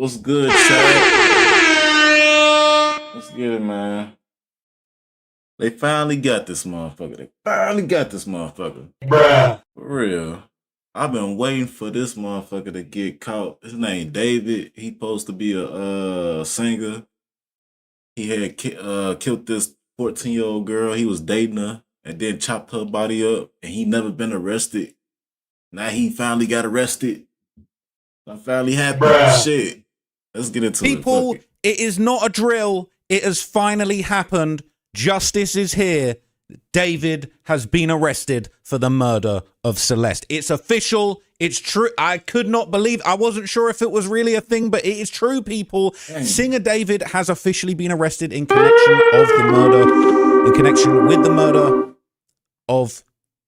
What's good, Chad? What's good, man? They finally got this motherfucker. Bruh. For real. I've been waiting for this motherfucker to get caught. His name David. He supposed to be a singer. He had killed this 14-year-old girl. He was dating her and then chopped her body up, and he never been arrested. Now he finally got arrested. I'm finally happy. Bruh. Shit. Let's get into People, it. it is not a drill. It has finally happened. Justice is here. David has been arrested for the murder of Celeste. It's official. It's true. I could not believe. I wasn't sure if it was really a thing, but it is true, people. Dang. Singer David has officially been arrested in connection with the murder of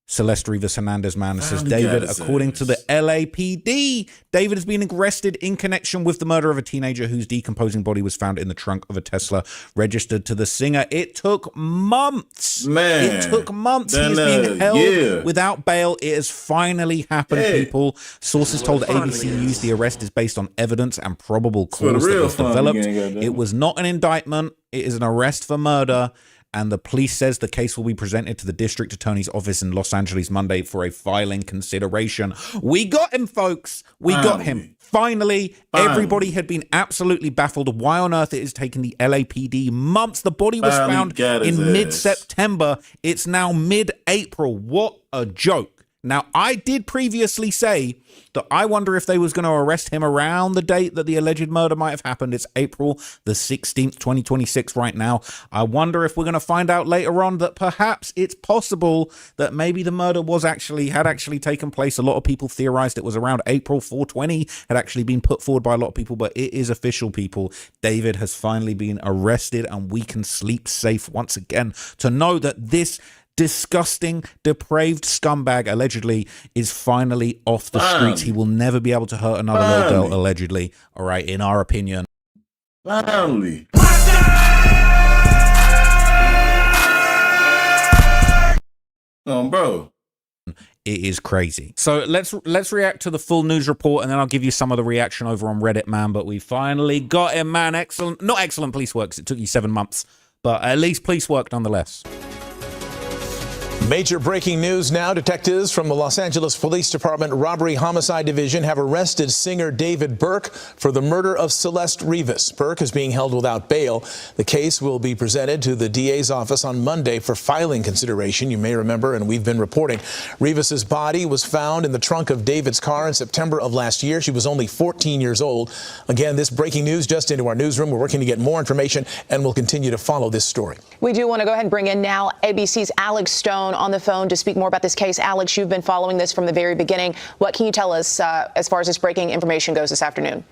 Celeste Rivas Hernandez, man. It says David, according to the LAPD, David has been arrested in connection with the murder of a teenager whose decomposing body was found in the trunk of a Tesla registered to the singer. It took months. Man. It took months. He's being held without bail. It has finally happened, people. Sources told ABC News the arrest is based on evidence and probable cause that was developed. It was not an indictment. It is an arrest for murder. And the police says the case will be presented to the district attorney's office in Los Angeles Monday for a filing consideration. We got him, folks. We got him. Finally, everybody had been absolutely baffled. Why on earth it is taking the LAPD months? The body was found in mid-September. It's now mid-April. What a joke. Now, I did previously say that I wonder if they was going to arrest him around the date that the alleged murder might have happened. It's April the 16th, 2026 right now. I wonder if we're going to find out later on that perhaps it's possible that maybe the murder had actually taken place. A lot of people theorized it was around April 420, had actually been put forward by a lot of people, but it is official, people. David has finally been arrested, and we can sleep safe once again to know that this disgusting, depraved scumbag allegedly is finally off the streets. He will never be able to hurt another little girl, allegedly. All right, in our opinion. Finally. Bro. It is crazy. So let's react to the full news report, and then I'll give you some of the reaction over on Reddit, man. But we finally got him, man. Excellent. Not excellent police work, 'cause it took you 7 months, but at least police work nonetheless. Major breaking news now. Detectives from the Los Angeles Police Department Robbery Homicide Division have arrested singer David Burke for the murder of Celeste Rivas. Burke is being held without bail. The case will be presented to the DA's office on Monday for filing consideration. You may remember, and we've been reporting, Rivas's body was found in the trunk of David's car in September of last year. She was only 14 years old. Again, this breaking news just into our newsroom. We're working to get more information, and we'll continue to follow this story. We do want to go ahead and bring in now ABC's Alex Stone on the phone to speak more about this case. Alex, you've been following this from the very beginning. What can you tell us as far as this breaking information goes this afternoon?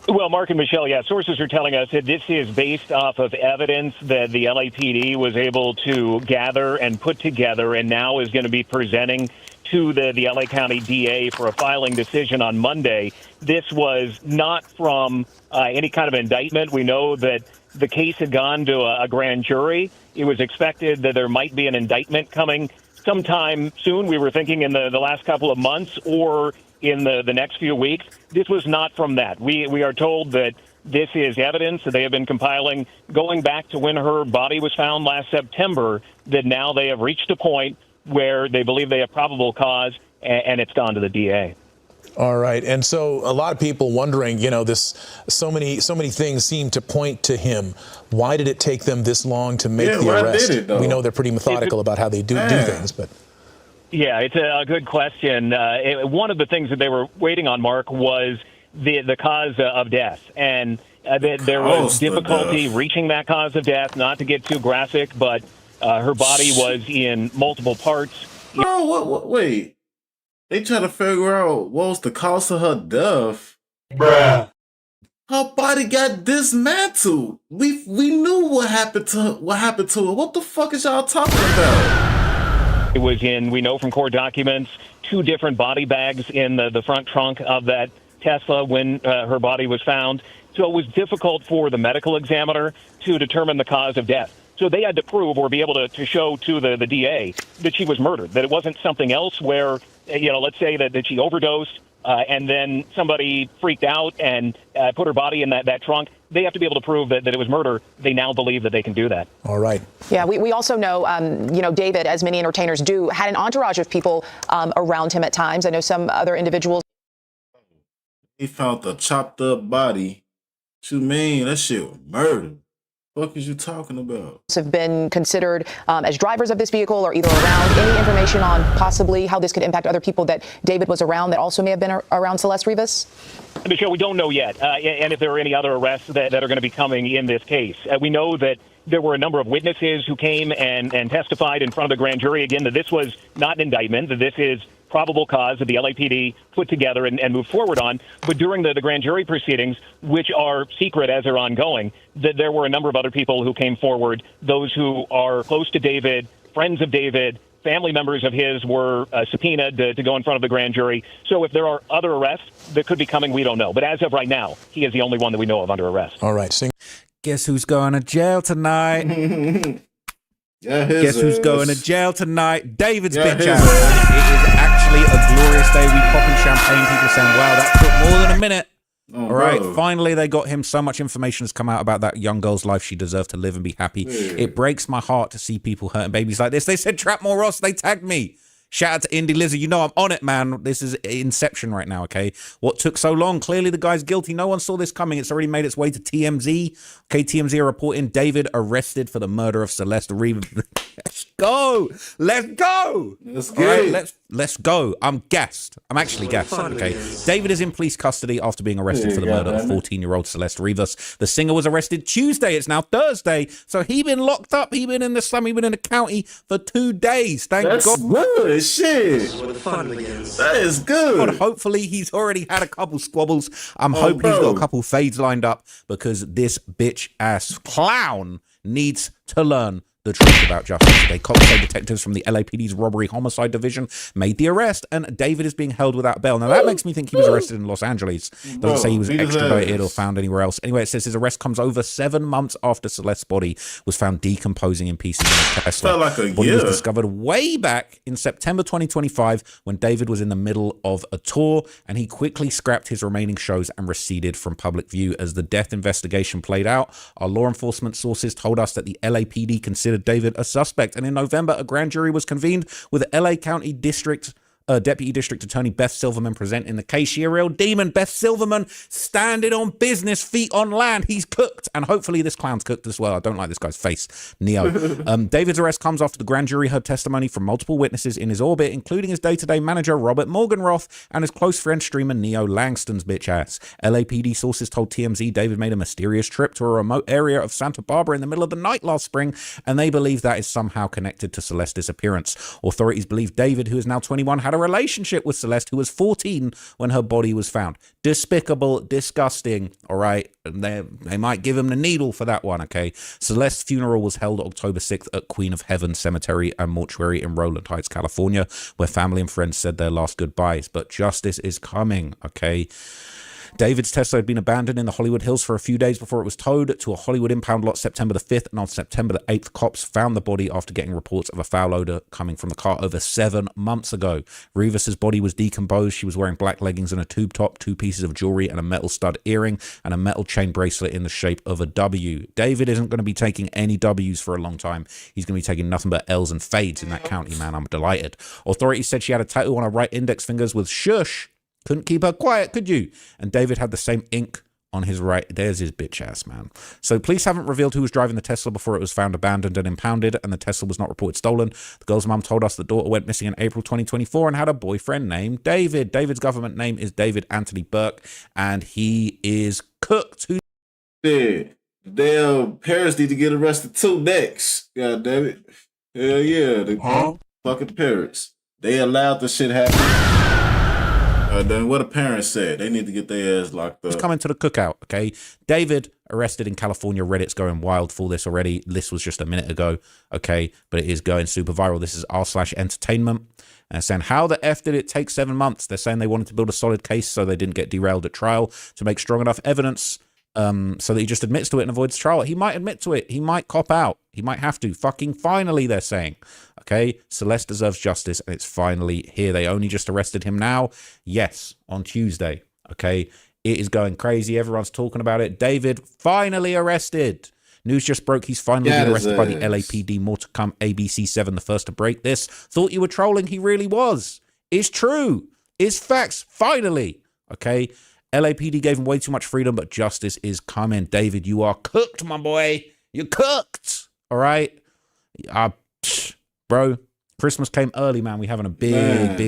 Well, Mark and Michelle, sources are telling us that this is based off of evidence that the LAPD was able to gather and put together, and now is going to be presenting to the LA County DA for a filing decision on Monday. This was not from any kind of indictment. We know that the case had gone to a grand jury. It was expected that there might be an indictment coming sometime soon. We were thinking in the last couple of months or in the next few weeks. This was not from that. We are told that this is evidence that they have been compiling going back to when her body was found last September, that now they have reached a point where they believe they have probable cause, and it's gone to the DA. All right. And so a lot of people wondering, so many things seem to point to him. Why did it take them this long to make the arrest? We know they're pretty methodical about how they do things, but. Yeah, it's a good question. One of the things that they were waiting on, Mark, was the cause of death. And there was difficulty reaching that cause of death, not to get too graphic, but her body was in multiple parts. Bro, wait. They try to figure out what was the cause of her death. Bruh. Her body got dismantled. We knew what happened to her. What the fuck is y'all talking about? It was we know from court documents, 2 different body bags in the front trunk of that Tesla when her body was found. So it was difficult for the medical examiner to determine the cause of death. So they had to prove or be able to show to the DA that she was murdered, that it wasn't something else where, let's say that she overdosed and then somebody freaked out and put her body in that trunk, they have to be able to prove that it was murder. They now believe that they can do that. All right. Yeah, we also know, David, as many entertainers do, had an entourage of people around him at times. I know some other individuals. He found the chopped up body. What you mean? That shit was murder. What is you talking about? Have been considered as drivers of this vehicle or either around. Any information on possibly how this could impact other people that David was around that also may have been around Celeste Rivas? Michelle, we don't know yet. And if there are any other arrests that are going to be coming in this case. We know that there were a number of witnesses who came and testified in front of the grand jury, again, that this was not an indictment, that this is probable cause that the LAPD put together and moved forward on. But during the grand jury proceedings, which are secret as they're ongoing, that there were a number of other people who came forward, those who are close to David, friends of David, family members of his were subpoenaed to go in front of the grand jury. So if there are other arrests that could be coming, we don't know. But as of right now, he is the only one that we know of under arrest. All right. Guess who's going to jail tonight? Guess who's going to jail tonight? David's bitch ass. It is actually a glorious day. We popping champagne. People saying, wow, that took more than a minute. Oh, all right, bro. Finally they got him. So much information has come out about that young girl's life. She deserved to live and be happy. Yeah. It breaks my heart to see people hurting babies like this. They said Trapmore Ross. They tagged me. Shout out to Indy Lizard. You know I'm on it, man. This is Inception right now, okay? What took so long? Clearly the guy's guilty. No one saw this coming. It's already made its way to TMZ. Okay, TMZ are reporting David arrested for the murder of Celeste Rivas. Let's go. Let's go. Let's go. All right, let's go. I'm gassed. I'm actually gassed, okay? David is in police custody after being arrested for the murder of 14-year-old Celeste Rivas. The singer was arrested Tuesday. It's now Thursday. So he been locked up. He been in the slum. He been in the county for 2 days. Thank That's God. good shit. That is good. God, hopefully he's already had a couple squabbles. I'm hoping he's got a couple fades lined up because this bitch ass clown needs to learn the truth about justice. They cops say detectives from the LAPD's robbery homicide division made the arrest, and David is being held without bail. Now that makes me think he was arrested in Los Angeles. Doesn't say he was extradited or found anywhere else. Anyway, it says his arrest comes over 7 months after Celeste's body was found decomposing in pieces in a Tesla. Felt like a Body year. was discovered way back in September 2025 when David was in the middle of a tour, and he quickly scrapped his remaining shows and receded from public view. As the death investigation played out, our law enforcement sources told us that the LAPD considered David a suspect, and in November a grand jury was convened with LA County Deputy District Attorney Beth Silverman presenting the case. She a real demon. Beth Silverman standing on business, feet on land. He's cooked, and hopefully this clown's cooked as well. I don't like this guy's face. Neo. David's arrest comes after the grand jury heard testimony from multiple witnesses in his orbit, including his day-to-day manager Robert Morgenroth and his close friend streamer Neo Langston's bitch ass. LAPD sources told TMZ David made a mysterious trip to a remote area of Santa Barbara in the middle of the night last spring, and they believe that is somehow connected to Celeste's disappearance. Authorities believe David, who is now 21, had a relationship with Celeste, who was 14 when her body was found. Despicable, disgusting, all right? They might give him the needle for that one, okay? Celeste's funeral was held October 6th at Queen of Heaven Cemetery and Mortuary in Rowland Heights, California, where family and friends said their last goodbyes. But justice is coming, okay? David's Tesla had been abandoned in the Hollywood Hills for a few days before it was towed to a Hollywood impound lot September the 5th, and on September the 8th, cops found the body after getting reports of a foul odor coming from the car over 7 months ago. Rivas's body was decomposed. She was wearing black leggings and a tube top, 2 pieces of jewelry and a metal stud earring, and a metal chain bracelet in the shape of a W. David isn't going to be taking any W's for a long time. He's going to be taking nothing but L's and fades in that county, man. I'm delighted. Authorities said she had a tattoo on her right index fingers with shush. Couldn't keep her quiet, could you? And David had the same ink on his right. There's his bitch ass, man. So police haven't revealed who was driving the Tesla before it was found abandoned and impounded, and the Tesla was not reported stolen. The girl's mum told us the daughter went missing in April 2024 and had a boyfriend named David. David's government name is David Anthony Burke, and he is cooked. Yeah. Damn, Paris need to get arrested too next. God damn it. Hell yeah. The fucking Paris. They allowed the shit happen. Then what the parents said, they need to get their ass locked up. It's coming to the cookout, okay? David arrested in California. Reddit's going wild for this already. This was just a minute ago, okay? But it is going super viral. This is r/entertainment. And saying, how the F did it take 7 months? They're saying they wanted to build a solid case so they didn't get derailed at trial to make strong enough evidence so that he just admits to it and avoids trial. He might admit to it. He might cop out. He might have to. Fucking finally, they're saying. Okay, Celeste deserves justice, and it's finally here. They only just arrested him now. Yes, on Tuesday. Okay, it is going crazy. Everyone's talking about it. David finally arrested. News just broke. He's finally been arrested by the LAPD. More to come. ABC7, the first to break this. Thought you were trolling. He really was. It's true. It's facts. Finally. Okay. LAPD gave him way too much freedom, but justice is coming. David, you are cooked, my boy. You're cooked. All right. Bro, Christmas came early, man. We having a big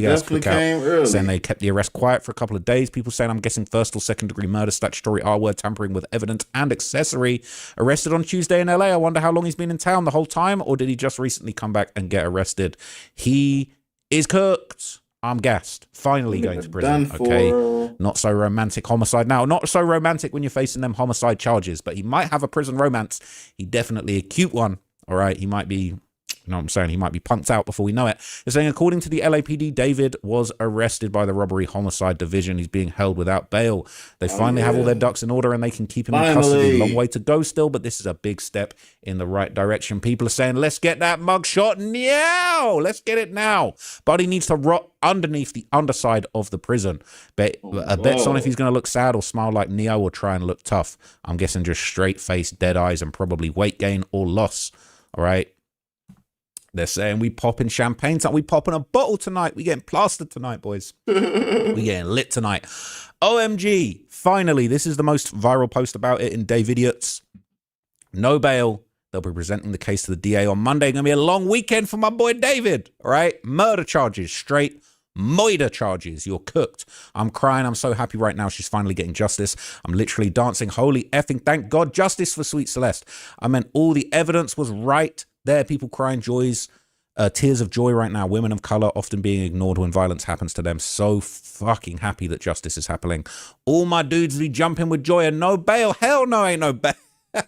ass cookout. Saying they kept the arrest quiet for a couple of days. People saying, I'm guessing first or second degree murder, statutory R word, tampering with evidence and accessory. Arrested on Tuesday in LA. I wonder how long he's been in town, the whole time, or did he just recently come back and get arrested? He is cooked. I'm gassed. Finally going to prison. Okay. Not so romantic homicide. Now, not so romantic when you're facing them homicide charges, but he might have a prison romance. He definitely a cute one. All right. He might be, you know what I'm saying? He might be punked out before we know it. They're saying, according to the LAPD, David was arrested by the robbery homicide division. He's being held without bail. They finally have all their ducks in order and they can keep him in custody. Long way to go still, but this is a big step in the right direction. People are saying, let's get that mugshot now. Let's get it now. Buddy needs to rot underneath the underside of the prison. Bets on if he's going to look sad or smile like Neo or try and look tough. I'm guessing just straight face, dead eyes, and probably weight gain or loss. All right. They're saying we popping champagne tonight. We popping a bottle tonight. We getting plastered tonight, boys. We getting lit tonight. OMG. Finally, this is the most viral post about it in Davidiots. No bail. They'll be presenting the case to the DA on Monday. Going to be a long weekend for my boy David. All right. Murder charges. Straight murder charges. You're cooked. I'm crying. I'm so happy right now. She's finally getting justice. I'm literally dancing. Holy effing thank God. Justice for Sweet Celeste. I mean, all the evidence was right there. People crying tears of joy right now. Women of color often being ignored when violence happens to them. So fucking happy that justice is happening. All my dudes be jumping with joy and no bail. Hell no, ain't no bail.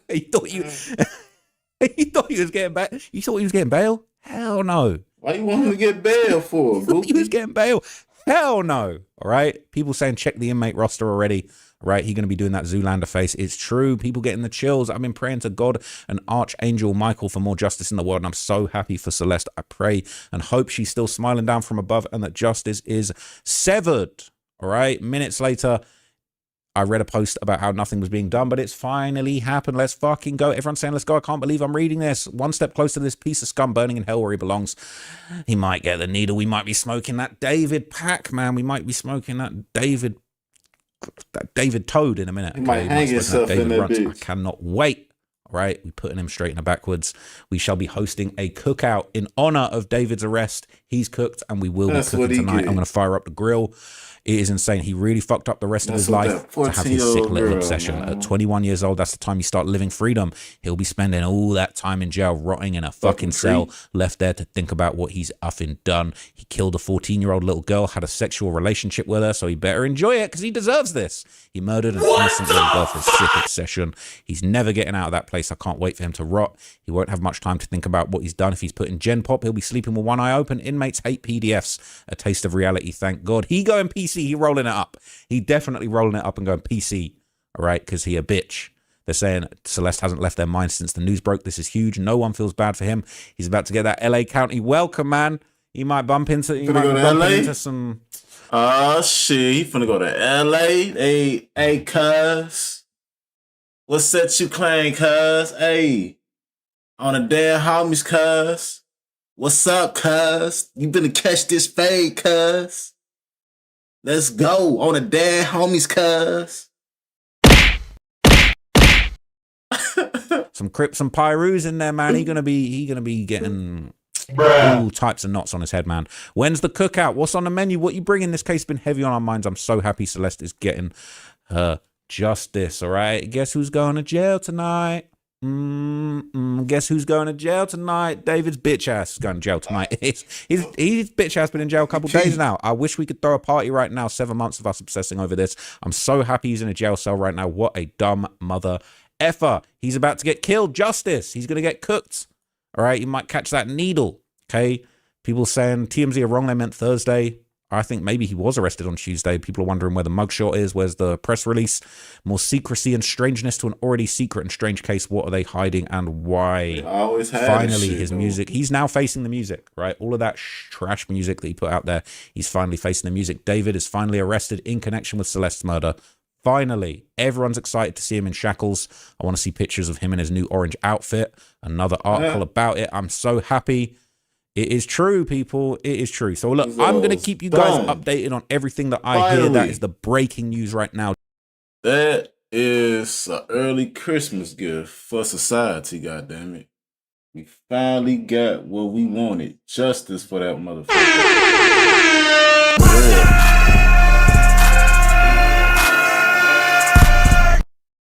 He thought he was getting bail. You thought he was getting bail? Hell no. Why you want him to get bail for? He was getting bail. Hell no. All right. People saying check the inmate roster already. Right, he's going to be doing that Zoolander face. It's true. People getting the chills. I've been praying to God and Archangel Michael for more justice in the world, and I'm so happy for Celeste. I pray and hope she's still smiling down from above and that justice is severed. All right, minutes later, I read a post about how nothing was being done, but it's finally happened. Let's fucking go. Everyone's saying, let's go. I can't believe I'm reading this. One step closer to this piece of scum burning in hell where he belongs. He might get the needle. We might be smoking that David pack, man. We might be smoking that David Toad in a minute. Okay? He might hang himself in that bitch. I cannot wait. All right, we're putting him straight in the backwards. We shall be hosting a cookout in honor of David's arrest. He's cooked, and we will be cooking tonight. I'm going to fire up the grill. It is insane. He really fucked up the rest of his life to have his sick little obsession. At 21 years old, that's the time you start living freedom. He'll be spending all that time in jail, rotting in a fucking cell, left there to think about what he's effing done. He killed a 14-year-old little girl, had a sexual relationship with her, so he better enjoy it because he deserves this. He murdered an innocent little girl for his sick obsession. He's never getting out of that place. I can't wait for him to rot. He won't have much time to think about what he's done. If he's put in Gen Pop, he'll be sleeping with one eye open. Inmates hate PDFs. A taste of reality, thank God. He going PC. He rolling it up. He definitely rolling it up and going PC. All right, because he a bitch. They're saying Celeste hasn't left their mind since the news broke. This is huge. No one feels bad for him. He's about to get that LA County welcome, man. He might bump into some. Oh shit, he finna go to LA. Hey, cuz. What set you playing, cuz? Hey, on a dead homies, cuz. What's up, cuz? You better catch this fade, cuz. Let's go on a dead homies, cuz. Some Crips and Pyrus in there, man. He gonna be getting all types of knots on his head, man. When's the cookout? What's on the menu? What you bringing? This case has been heavy on our minds. I'm so happy Celeste is getting her justice. All right. Guess who's going to jail tonight? Guess who's going to jail tonight? David's bitch ass is going to jail tonight. His bitch ass been in jail a couple days now. I wish we could throw a party right now. 7 months of us obsessing over this. I'm so happy he's in a jail cell right now. What a dumb mother effer. He's about to get killed. Justice. He's going to get cooked. All right. You might catch that needle. Okay. People saying TMZ are wrong. They meant Thursday. I think maybe he was arrested on Tuesday. People are wondering where the mugshot is. Where's the press release? More secrecy and strangeness to an already secret and strange case. What are they hiding and why? Always had finally, shit, his music. He's now facing the music, right? All of that trash music that he put out there. He's finally facing the music. David is finally arrested in connection with Celeste's murder. Finally, everyone's excited to see him in shackles. I want to see pictures of him in his new orange outfit. Another article about it. I'm so happy. It is true, people. It is true. So look, I'm going to keep you guys updated on everything that I hear. That is the breaking news right now. That is an early Christmas gift for society, goddammit. We finally got what we wanted. Justice for that motherfucker. Yeah.